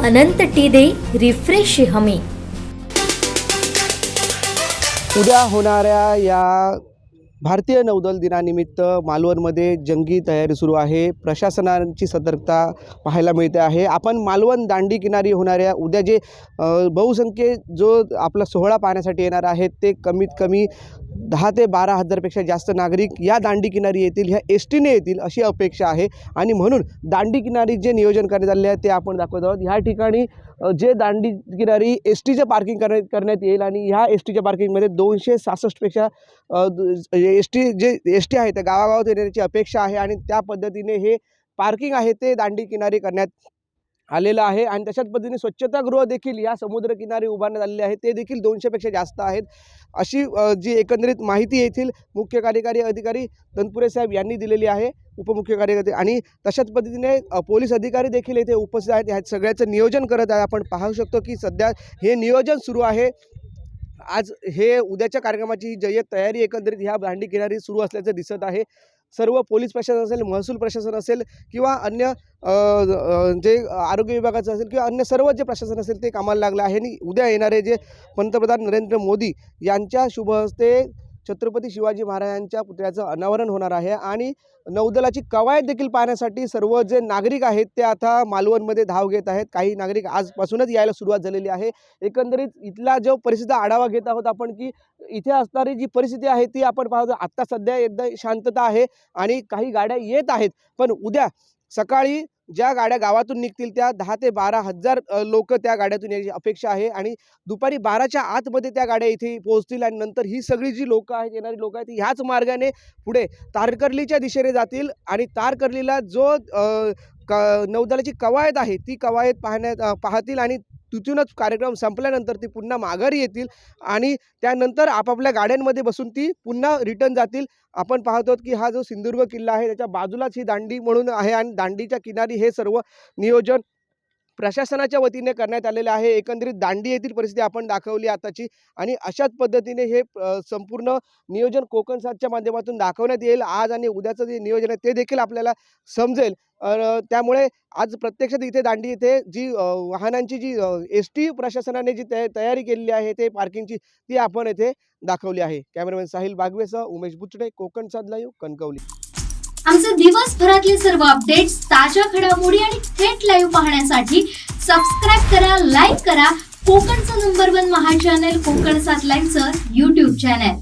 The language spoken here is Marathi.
अनंत टी रिफ्रेश हमी। उद्या होणाऱ्या या भारतीय नौदल दिनानिमित्त मालवणमध्ये जंगी तयारी सुरू आहे। प्रशासनाची सतर्कता पाहायला मिळते आहे। आपण मालवण दांडी किनारी होणाऱ्या उद्या जे बहुसंख्य जो आपला सोहळा पाहण्यासाठी येणार आहेत ते कमीत कमी 10 ते 12 हजारपेक्षा जास्त नागरिक या दांडी किनारी येतील, ह्या एसटीने येतील अशी अपेक्षा आहे। आणि म्हणून दांडी किनारी जे नियोजन करण्यात आले आहे ते आपण दाखवत आहोत। ह्या ठिकाणी जे दांडी किनारी एसटीचे पार्किंग करण्यात येईल आणि ह्या एसटीच्या पार्किंगमध्ये 266 पेक्षा एसटी आहे त्या गावागावात येण्याची अपेक्षा आहे आणि त्या पद्धतीने हे पार्किंग आहे ते दांडी किनारी करण्यात आलेलं आहे। आणि तशाच पद्धतीने स्वच्छतागृह देखील या समुद्र किनारी उभारण्यात आलेले आहे, ते देखील 200 पेक्षा जास्त आहेत अशी जी एकंदरित माहिती येथील मुख्य कार्यकारी अधिकारी तनपुरे साहेब यांनी दिलेली आहे, उपमुख्य कार्यकारी। आणि तशाच पद्धतीने पोलीस अधिकारी देखील येथे उपस्थित आहेत, ह्या सगळ्याचं नियोजन करत आहे। आपण पाहू शकतो की सध्या हे नियोजन सुरू आहे। आज हे उद्याच्या कार्यक्रमाची जय्यत तयारी एकंदरीत ह्या दांडी किनारी सुरू असल्याचं दिसत आहे। सर्व पोलीस प्रशासन असेल, महसूल प्रशासन असेल किंवा अन्य जे आरोग्य विभागाचं असेल किंवा अन्य सर्व जे प्रशासन असेल ते कामाला लागलं आहे। आणि उद्या येणारे जे पंतप्रधान नरेंद्र मोदी यांच्या शुभ हस्ते छत्रपती शिवाजी महाराजांच्या पुतळ्याचं अनावरण होणार आहे आणि नौदलाची कवायत देखील पाहण्यासाठी सर्व जे नागरिक आहेत ते आता मालवणमध्ये धाव घेत आहेत। काही नागरिक आजपासूनच यायला सुरुवात झालेली आहे। एकंदरीत इथला जो परिस्थिती आढावा घेत आहोत आपण की इथे असणारी जी परिस्थिती आहे ती आपण पाहतो। आत्ता सध्या एकदम शांतता आहे आणि काही गाड्या येत आहेत, पण उद्या सकाळी ज्या गाड्या गावातून निघतील त्या 10 ते 12 हजार लोक त्या गाड्यातून यायची अपेक्षा आहे आणि दुपारी 12च्या आतमध्ये त्या गाड्या इथे पोहोचतील आणि नंतर ही सगळी जी लोकं आहेत, येणारी लोकं आहेत, ह्याच मार्गाने पुढे तारकर्लीच्या दिशेने जातील आणि तारकर्लीला जो नौदलाची कवायत आहे ती कवायत पाहतील आणि तिथूनच कार्यक्रम संपल्यानंतर ती पुन्हा माघारी येतील आणि त्यानंतर आपापल्या गाड्यांमध्ये बसून ती पुन्हा रिटर्न जातील। आपण पाहतो की हा जो सिंधुदुर्ग किल्ला आहे त्याच्या बाजूलाच ही दांडी म्हणून आहे आणि दांडीच्या किनारी हे सर्व नियोजन प्रशासनाच्या वतीने करण्यात आलेले आहे। एकंदरीत दांडी येथील परिस्थिती आपण दाखवली आताची आणि अशाच पद्धतीने हे संपूर्ण नियोजन कोकणसाथच्या माध्यमातून दाखवण्यात येईल। आज आणि उद्याचं जे नियोजन आहे ते देखील आपल्याला समजेल। त्यामुळे आज प्रत्यक्षात इथे दांडी येथे जी वाहनांची जी एसटी प्रशासनाने जी तयारी केलेली आहे ते पार्किंगची ती आपण येथे दाखवली आहे। कॅमेरामॅन साहिल बागवेसह उमेश बुचडे, कोकणसाथ लाईव्ह, कणकवली। आमचे दिवसभरातले सर्व अपडेट्स, ताज्या घडामोडी आणि थेट लाईव्ह पाहण्यासाठी सबस्क्राइब करा, लाईक करा कोकणचं नंबर 1 महा चॅनल कोकणसाथ लाईव्हचं YouTube चॅनल।